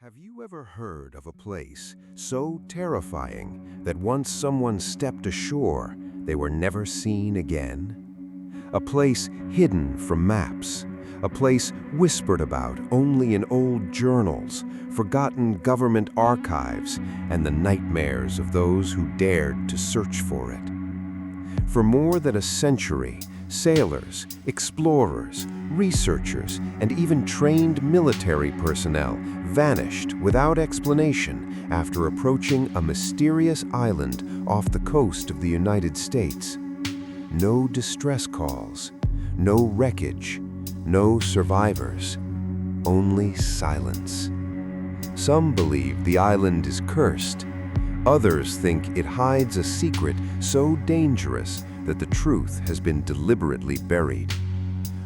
Have you ever heard of a place so terrifying that once someone stepped ashore, they were never seen again? A place hidden from maps, a place whispered about only in old journals, forgotten government archives, and the nightmares of those who dared to search for it. For more than a century, sailors, explorers, researchers, and even trained military personnel vanished without explanation after approaching a mysterious island off the coast of the United States. No distress calls, no wreckage, no survivors, only silence. Some believe the island is cursed. Others think it hides a secret so dangerous that the truth has been deliberately buried.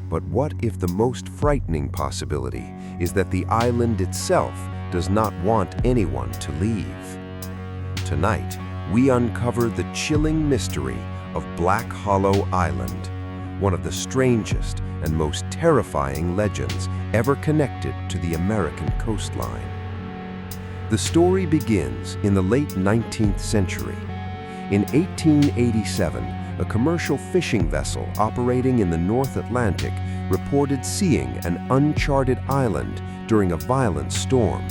But what if the most frightening possibility is that the island itself does not want anyone to leave? Tonight, we uncover the chilling mystery of Black Hollow Island, one of the strangest and most terrifying legends ever connected to the American coastline. The story begins in the late 19th century. In 1887, a commercial fishing vessel operating in the North Atlantic reported seeing an uncharted island during a violent storm.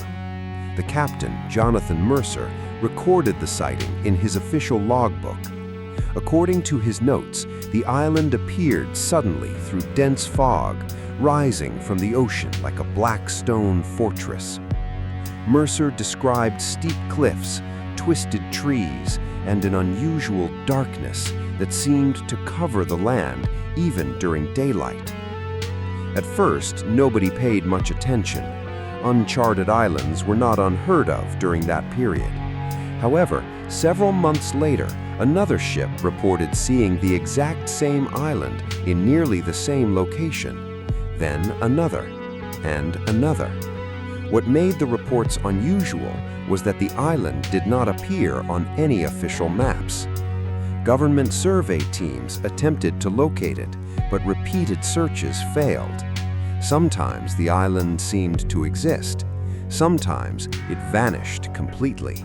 The captain, Jonathan Mercer, recorded the sighting in his official logbook. According to his notes, the island appeared suddenly through dense fog, rising from the ocean like a black stone fortress. Mercer described steep cliffs, twisted trees, and an unusual darkness that seemed to cover the land even during daylight. At first, nobody paid much attention. Uncharted islands were not unheard of during that period. However, several months later, another ship reported seeing the exact same island in nearly the same location. Then another, and another. What made the reports unusual was that the island did not appear on any official maps. Government survey teams attempted to locate it, but repeated searches failed. Sometimes the island seemed to exist. Sometimes it vanished completely.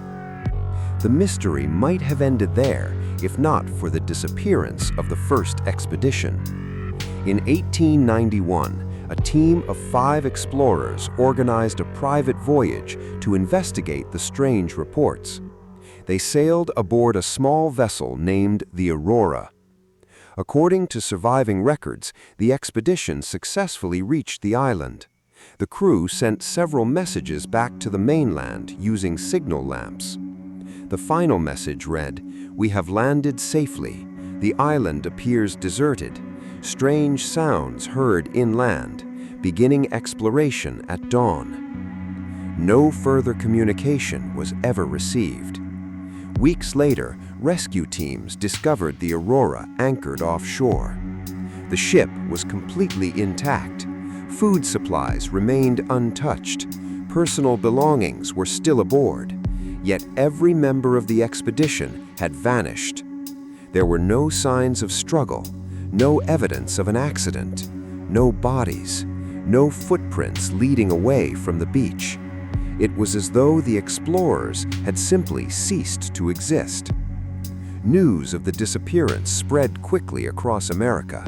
The mystery might have ended there if not for the disappearance of the first expedition. In 1891, a team of 5 explorers organized a private voyage to investigate the strange reports. They sailed aboard a small vessel named the Aurora. According to surviving records, the expedition successfully reached the island. The crew sent several messages back to the mainland using signal lamps. The final message read, "We have landed safely. The island appears deserted. Strange sounds heard inland. Beginning exploration at dawn." No further communication was ever received. Weeks later, rescue teams discovered the Aurora anchored offshore. The ship was completely intact. Food supplies remained untouched. Personal belongings were still aboard. Yet every member of the expedition had vanished. There were no signs of struggle, no evidence of an accident, no bodies, no footprints leading away from the beach. It was as though the explorers had simply ceased to exist. News of the disappearance spread quickly across America.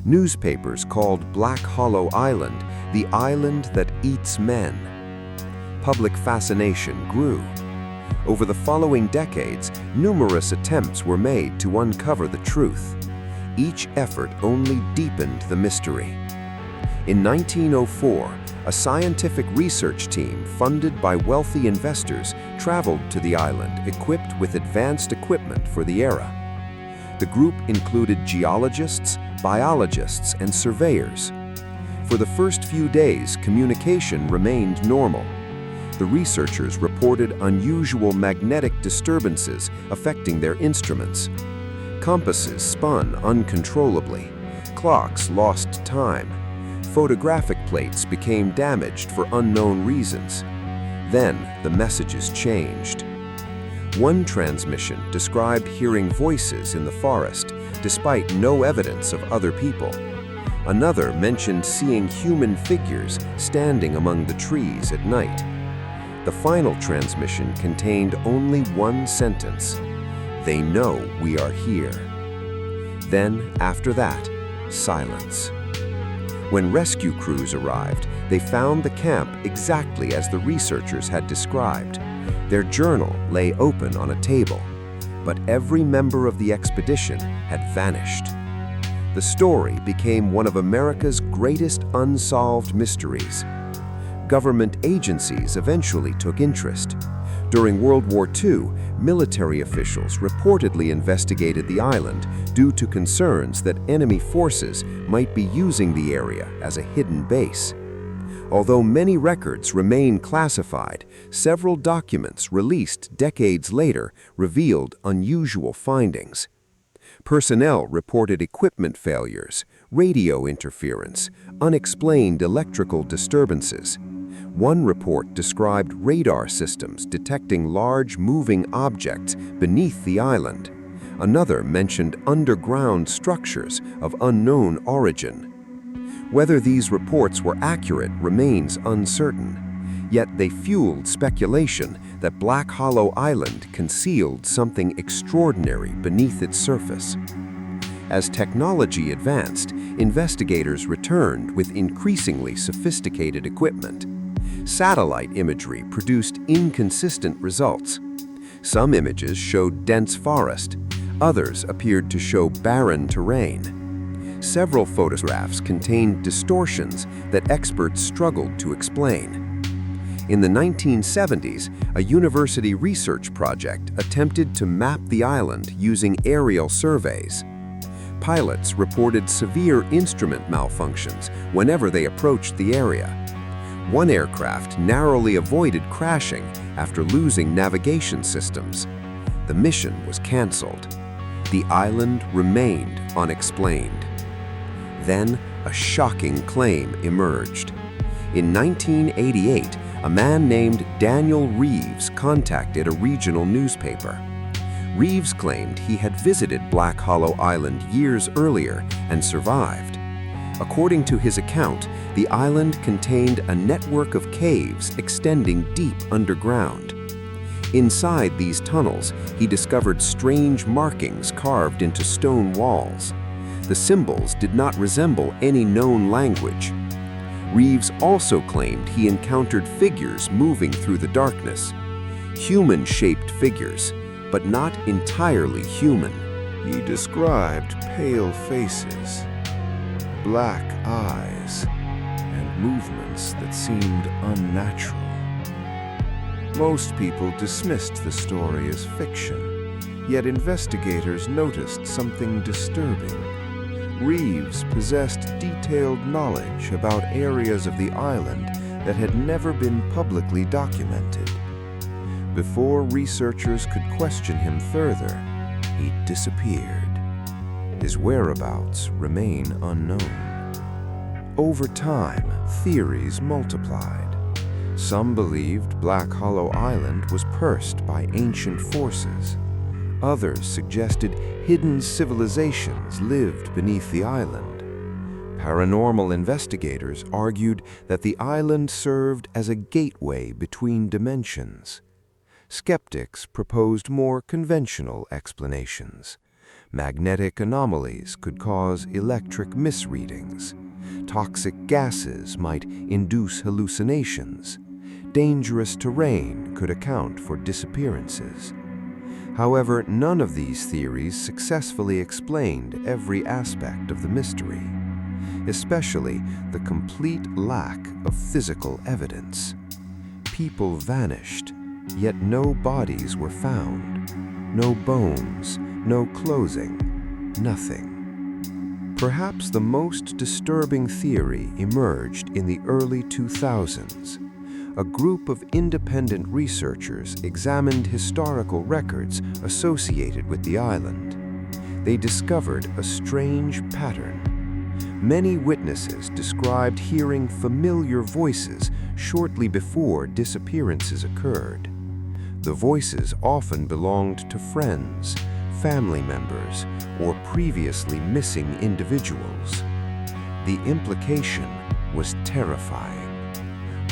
Newspapers called Black Hollow Island the island that eats men. Public fascination grew. Over the following decades, numerous attempts were made to uncover the truth. Each effort only deepened the mystery. In 1904, a scientific research team funded by wealthy investors traveled to the island equipped with advanced equipment for the era. The group included geologists, biologists, and surveyors. For the first few days, communication remained normal. The researchers reported unusual magnetic disturbances affecting their instruments. Compasses spun uncontrollably. Clocks lost time. Photographic plates became damaged for unknown reasons. Then the messages changed. One transmission described hearing voices in the forest, despite no evidence of other people. Another mentioned seeing human figures standing among the trees at night. The final transmission contained only one sentence: "They know we are here." Then, after that, silence. When rescue crews arrived, they found the camp exactly as the researchers had described. Their journal lay open on a table, but every member of the expedition had vanished. The story became one of America's greatest unsolved mysteries. Government agencies eventually took interest. During World War II, military officials reportedly investigated the island due to concerns that enemy forces might be using the area as a hidden base. Although many records remain classified, several documents released decades later revealed unusual findings. Personnel reported equipment failures, radio interference, unexplained electrical disturbances. One report described radar systems detecting large moving objects beneath the island. Another mentioned underground structures of unknown origin. Whether these reports were accurate remains uncertain, yet they fueled speculation that Black Hollow Island concealed something extraordinary beneath its surface. As technology advanced, investigators returned with increasingly sophisticated equipment. Satellite imagery produced inconsistent results. Some images showed dense forest, others appeared to show barren terrain. Several photographs contained distortions that experts struggled to explain. In the 1970s, a university research project attempted to map the island using aerial surveys. Pilots reported severe instrument malfunctions whenever they approached the area. One aircraft narrowly avoided crashing after losing navigation systems. The mission was canceled. The island remained unexplained. Then, a shocking claim emerged. In 1988, a man named Daniel Reeves contacted a regional newspaper. Reeves claimed he had visited Black Hollow Island years earlier and survived. According to his account, the island contained a network of caves extending deep underground. Inside these tunnels, he discovered strange markings carved into stone walls. The symbols did not resemble any known language. Reeves also claimed he encountered figures moving through the darkness. Human-shaped figures, but not entirely human. He described pale faces, black eyes, and movements that seemed unnatural. Most people dismissed the story as fiction, yet investigators noticed something disturbing. Reeves possessed detailed knowledge about areas of the island that had never been publicly documented. Before researchers could question him further, he disappeared. His whereabouts remain unknown. Over time, theories multiplied. Some believed Black Hollow Island was cursed by ancient forces. Others suggested hidden civilizations lived beneath the island. Paranormal investigators argued that the island served as a gateway between dimensions. Skeptics proposed more conventional explanations. Magnetic anomalies could cause electric misreadings. Toxic gases might induce hallucinations. Dangerous terrain could account for disappearances. However, none of these theories successfully explained every aspect of the mystery, especially the complete lack of physical evidence. People vanished, yet no bodies were found. No bones, no clothing, nothing. Perhaps the most disturbing theory emerged in the early 2000s. A group of independent researchers examined historical records associated with the island. They discovered a strange pattern. Many witnesses described hearing familiar voices shortly before disappearances occurred. The voices often belonged to friends, family members, or previously missing individuals. The implication was terrifying.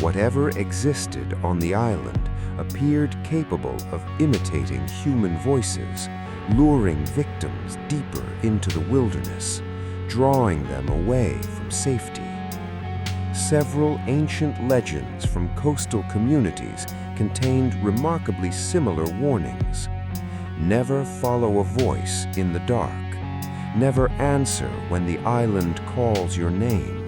Whatever existed on the island appeared capable of imitating human voices, luring victims deeper into the wilderness, drawing them away from safety. Several ancient legends from coastal communities contained remarkably similar warnings. Never follow a voice in the dark. Never answer when the island calls your name.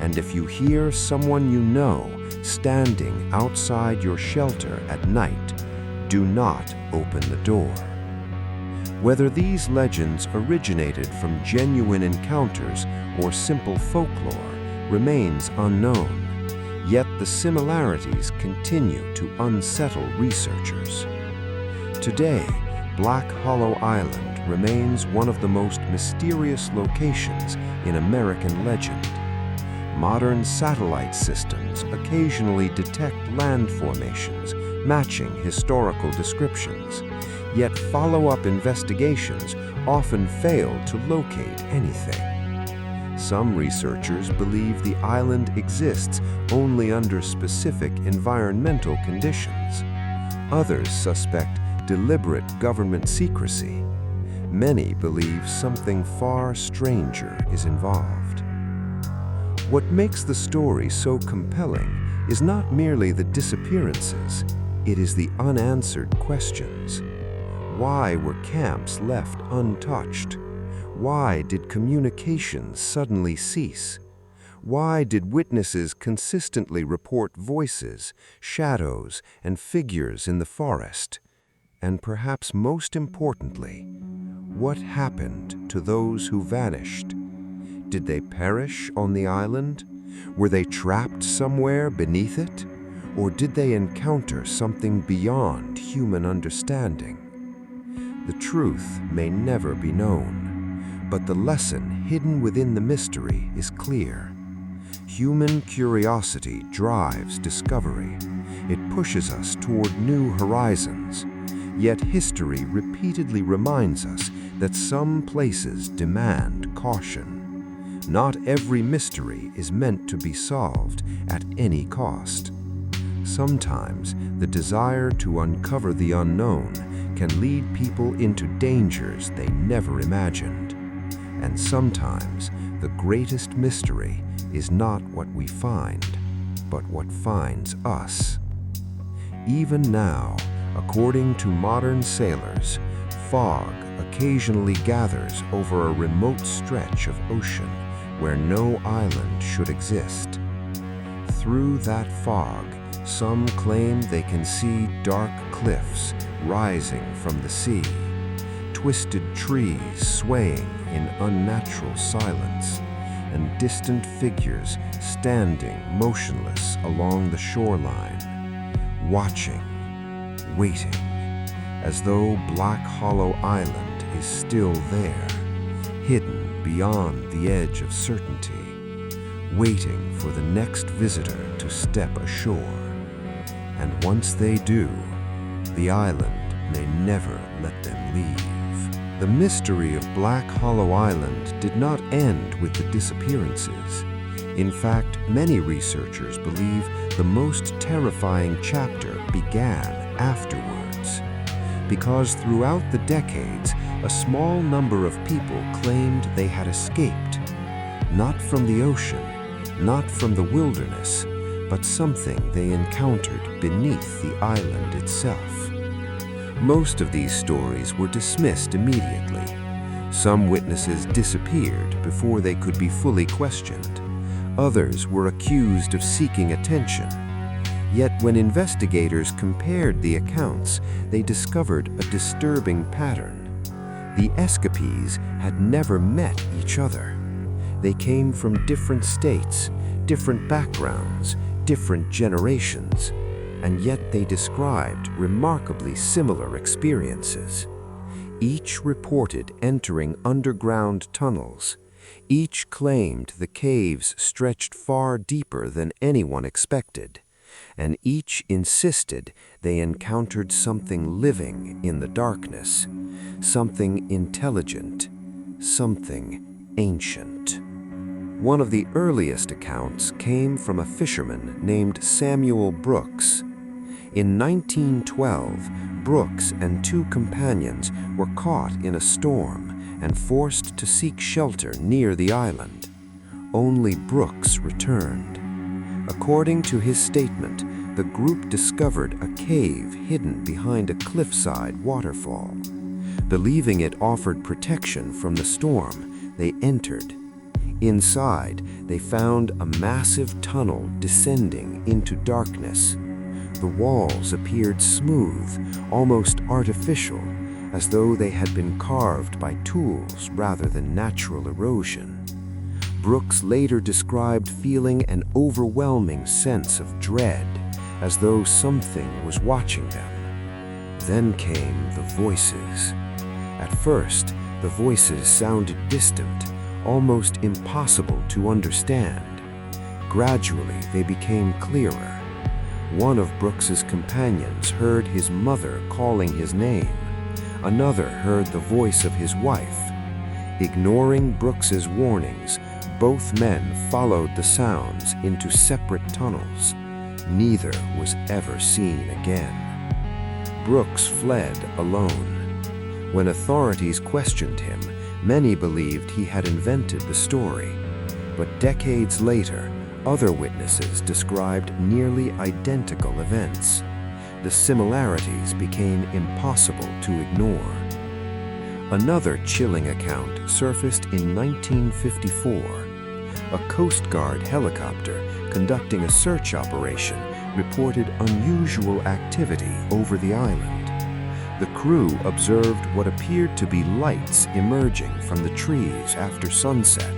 And if you hear someone you know standing outside your shelter at night, do not open the door. Whether these legends originated from genuine encounters or simple folklore remains unknown, yet the similarities continue to unsettle researchers. Today, Black Hollow Island remains one of the most mysterious locations in American legend. Modern satellite systems occasionally detect land formations matching historical descriptions, yet follow-up investigations often fail to locate anything. Some researchers believe the island exists only under specific environmental conditions. Others suspect deliberate government secrecy. Many believe something far stranger is involved. What makes the story so compelling is not merely the disappearances, it is the unanswered questions. Why were camps left untouched? Why did communications suddenly cease? Why did witnesses consistently report voices, shadows, and figures in the forest? And perhaps most importantly, what happened to those who vanished? Did they perish on the island? Were they trapped somewhere beneath it? Or did they encounter something beyond human understanding? The truth may never be known, but the lesson hidden within the mystery is clear. Human curiosity drives discovery. It pushes us toward new horizons. Yet history repeatedly reminds us that some places demand caution. Not every mystery is meant to be solved at any cost. Sometimes the desire to uncover the unknown can lead people into dangers they never imagined. And sometimes the greatest mystery is not what we find, but what finds us. Even now, according to modern sailors, fog occasionally gathers over a remote stretch of ocean where no island should exist. Through that fog, some claim they can see dark cliffs rising from the sea, twisted trees swaying in unnatural silence, and distant figures standing motionless along the shoreline, watching, waiting, as though Black Hollow Island is still there, hidden beyond the edge of certainty, waiting for the next visitor to step ashore. And once they do, the island may never let them leave. The mystery of Black Hollow Island did not end with the disappearances. In fact, many researchers believe the most terrifying chapter began afterwards, because throughout the decades, a small number of people claimed they had escaped, not from the ocean, not from the wilderness, but something they encountered beneath the island itself. Most of these stories were dismissed immediately. Some witnesses disappeared before they could be fully questioned. Others were accused of seeking attention. Yet when investigators compared the accounts, they discovered a disturbing pattern. The escapees had never met each other. They came from different states, different backgrounds, different generations, and yet they described remarkably similar experiences. Each reported entering underground tunnels. Each claimed the caves stretched far deeper than anyone expected, and each insisted they encountered something living in the darkness, something intelligent, something ancient. One of the earliest accounts came from a fisherman named Samuel Brooks. In 1912, Brooks and two companions were caught in a storm and forced to seek shelter near the island. Only Brooks returned. According to his statement, the group discovered a cave hidden behind a cliffside waterfall. Believing it offered protection from the storm, they entered. Inside, they found a massive tunnel descending into darkness. The walls appeared smooth, almost artificial, as though they had been carved by tools rather than natural erosion. Brooks later described feeling an overwhelming sense of dread, as though something was watching them. Then came the voices. At first, the voices sounded distant, almost impossible to understand. Gradually, they became clearer. One of Brooks's companions heard his mother calling his name. Another heard the voice of his wife. Ignoring Brooks's warnings, both men followed the sounds into separate tunnels. Neither was ever seen again. Brooks fled alone. When authorities questioned him, many believed he had invented the story. But decades later, other witnesses described nearly identical events. The similarities became impossible to ignore. Another chilling account surfaced in 1954. A Coast Guard helicopter conducting a search operation reported unusual activity over the island. The crew observed what appeared to be lights emerging from the trees after sunset.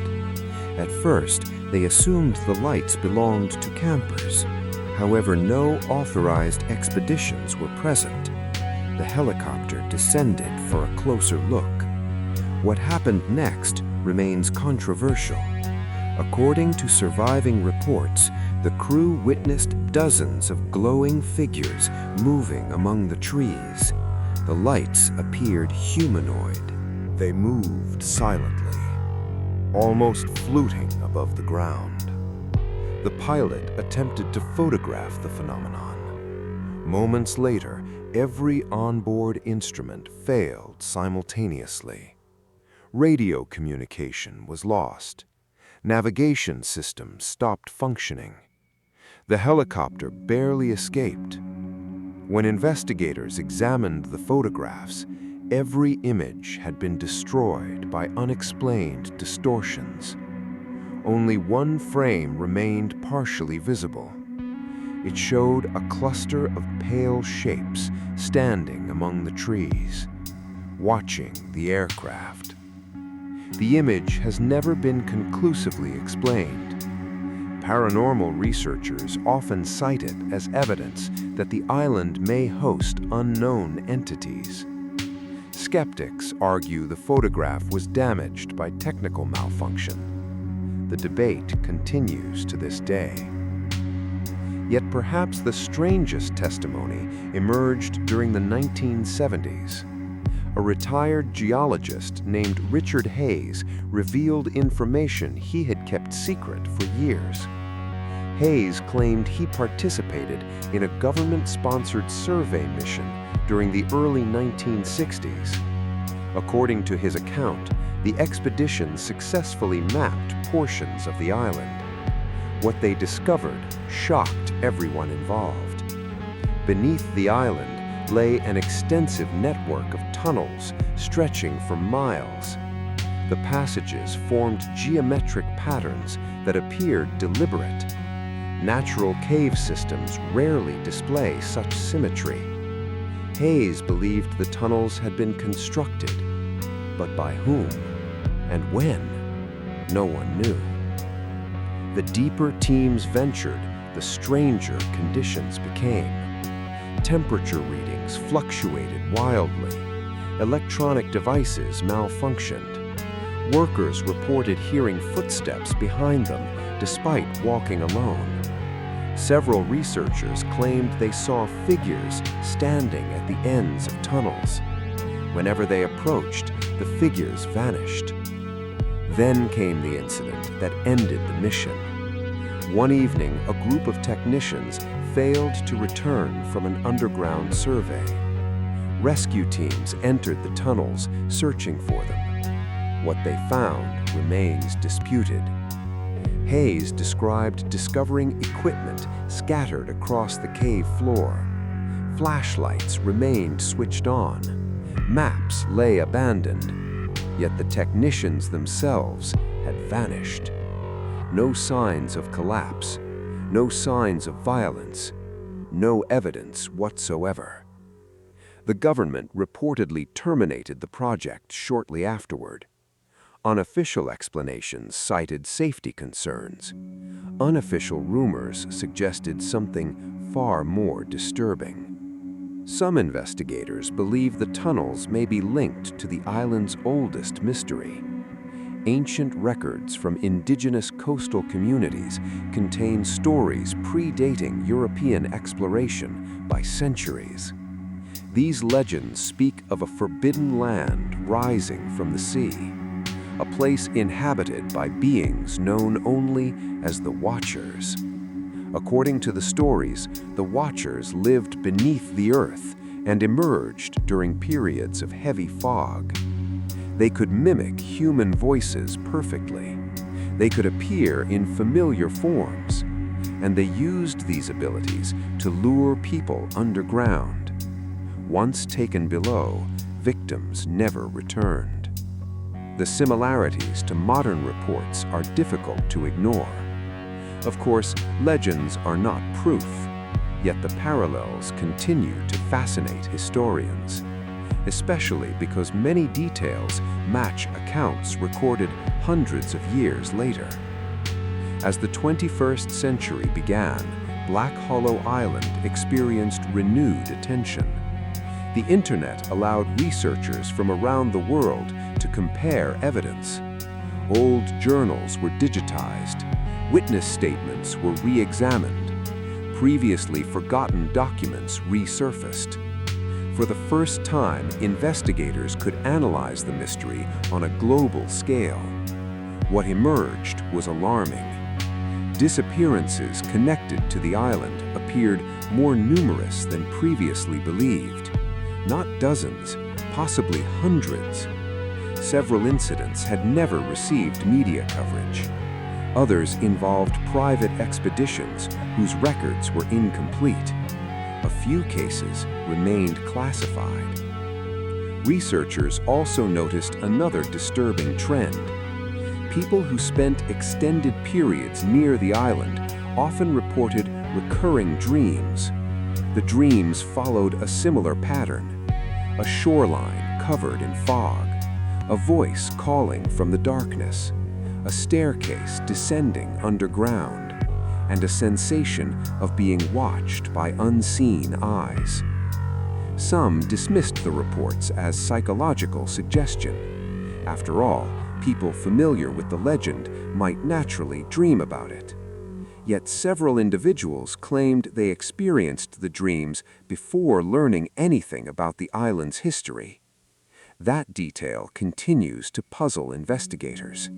At first, they assumed the lights belonged to campers. However, no authorized expeditions were present. The helicopter descended for a closer look. What happened next remains controversial. According to surviving reports, the crew witnessed dozens of glowing figures moving among the trees. The lights appeared humanoid. They moved silently, almost fluting above the ground. The pilot attempted to photograph the phenomenon. Moments later, every onboard instrument failed simultaneously. Radio communication was lost. Navigation systems stopped functioning. The helicopter barely escaped. When investigators examined the photographs, every image had been destroyed by unexplained distortions. Only one frame remained partially visible. It showed a cluster of pale shapes standing among the trees, watching the aircraft. The image has never been conclusively explained. Paranormal researchers often cite it as evidence that the island may host unknown entities. Skeptics argue the photograph was damaged by technical malfunction. The debate continues to this day. Yet perhaps the strangest testimony emerged during the 1970s. A retired geologist named Richard Hayes revealed information he had kept secret for years. Hayes claimed he participated in a government-sponsored survey mission during the early 1960s. According to his account, the expedition successfully mapped portions of the island. What they discovered shocked everyone involved. Beneath the island lay an extensive network of tunnels stretching for miles. The passages formed geometric patterns that appeared deliberate. Natural cave systems rarely display such symmetry. Hayes believed the tunnels had been constructed, but by whom and when? No one knew. The deeper teams ventured, the stranger conditions became. Temperature readings fluctuated wildly. Electronic devices malfunctioned. Workers reported hearing footsteps behind them despite walking alone. Several researchers claimed they saw figures standing at the ends of tunnels. Whenever they approached, the figures vanished. Then came the incident that ended the mission. One evening, a group of technicians failed to return from an underground survey. Rescue teams entered the tunnels, searching for them. What they found remains disputed. Hayes described discovering equipment scattered across the cave floor. Flashlights remained switched on. Maps lay abandoned. Yet the technicians themselves had vanished. No signs of collapse, no signs of violence, no evidence whatsoever. The government reportedly terminated the project shortly afterward. Unofficial explanations cited safety concerns. Unofficial rumors suggested something far more disturbing. Some investigators believe the tunnels may be linked to the island's oldest mystery. Ancient records from indigenous coastal communities contain stories predating European exploration by centuries. These legends speak of a forbidden land rising from the sea, a place inhabited by beings known only as the Watchers. According to the stories, the Watchers lived beneath the earth and emerged during periods of heavy fog. They could mimic human voices perfectly. They could appear in familiar forms, and they used these abilities to lure people underground. Once taken below, victims never returned. The similarities to modern reports are difficult to ignore. Of course, legends are not proof, yet the parallels continue to fascinate historians, especially because many details match accounts recorded hundreds of years later. As the 21st century began, Black Hollow Island experienced renewed attention. The internet allowed researchers from around the world to compare evidence. Old journals were digitized, witness statements were re-examined, previously forgotten documents resurfaced. For the first time, investigators could analyze the mystery on a global scale. What emerged was alarming. Disappearances connected to the island appeared more numerous than previously believed. Not dozens, possibly hundreds. Several incidents had never received media coverage. Others involved private expeditions whose records were incomplete. A few cases remained classified. Researchers also noticed another disturbing trend. People who spent extended periods near the island often reported recurring dreams. The dreams followed a similar pattern: a shoreline covered in fog, a voice calling from the darkness, a staircase descending underground, and a sensation of being watched by unseen eyes. Some dismissed the reports as psychological suggestion. After all, people familiar with the legend might naturally dream about it. Yet several individuals claimed they experienced the dreams before learning anything about the island's history. That detail continues to puzzle investigators.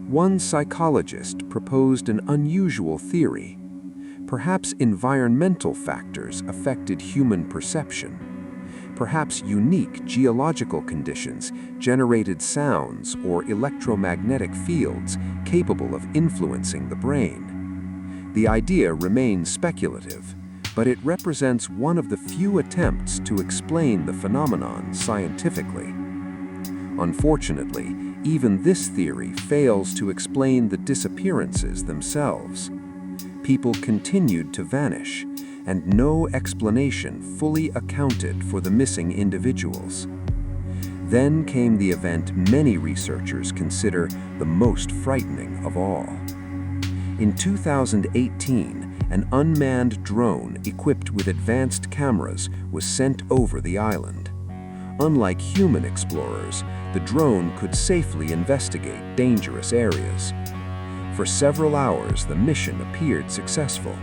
One psychologist proposed an unusual theory. Perhaps environmental factors affected human perception. Perhaps unique geological conditions generated sounds or electromagnetic fields capable of influencing the brain. The idea remains speculative, but it represents one of the few attempts to explain the phenomenon scientifically. Unfortunately, even this theory fails to explain the disappearances themselves. People continued to vanish, and no explanation fully accounted for the missing individuals. Then came the event many researchers consider the most frightening of all. In 2018, an unmanned drone equipped with advanced cameras was sent over the island. Unlike human explorers, the drone could safely investigate dangerous areas. For several hours, the mission appeared successful.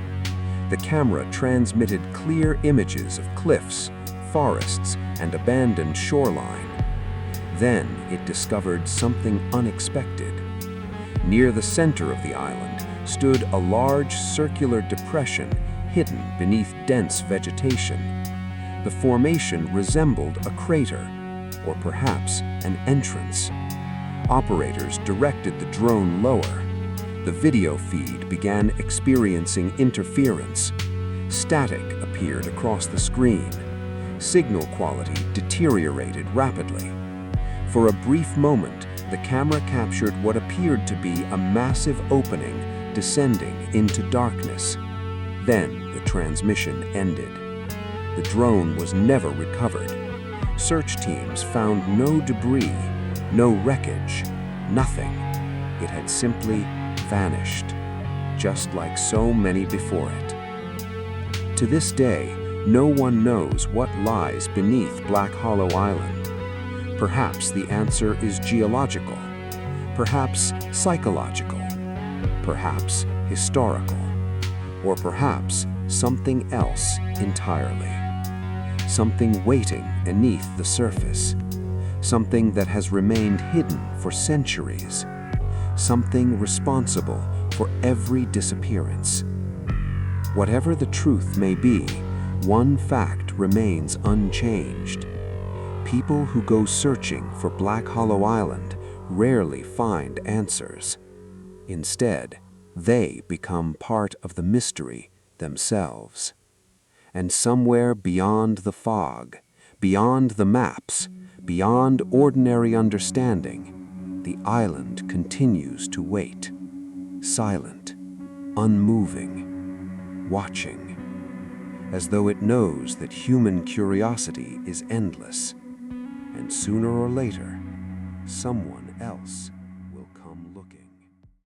The camera transmitted clear images of cliffs, forests, and abandoned shoreline. Then it discovered something unexpected. Near the center of the island stood a large circular depression hidden beneath dense vegetation. The formation resembled a crater, or perhaps an entrance. Operators directed the drone lower. The video feed began experiencing interference. Static appeared across the screen. Signal quality deteriorated rapidly. For a brief moment, the camera captured what appeared to be a massive opening descending into darkness. Then the transmission ended. The drone was never recovered. Search teams found no debris, no wreckage, nothing. It had simply vanished, just like so many before it. To this day, no one knows what lies beneath Black Hollow Island. Perhaps the answer is geological, perhaps psychological, perhaps historical, or perhaps something else entirely. Something waiting beneath the surface, something that has remained hidden for centuries, something responsible for every disappearance. Whatever the truth may be, one fact remains unchanged. People who go searching for Black Hollow Island rarely find answers. Instead, they become part of the mystery themselves. And somewhere beyond the fog, beyond the maps, beyond ordinary understanding, the island continues to wait, silent, unmoving, watching, as though it knows that human curiosity is endless, and sooner or later, someone else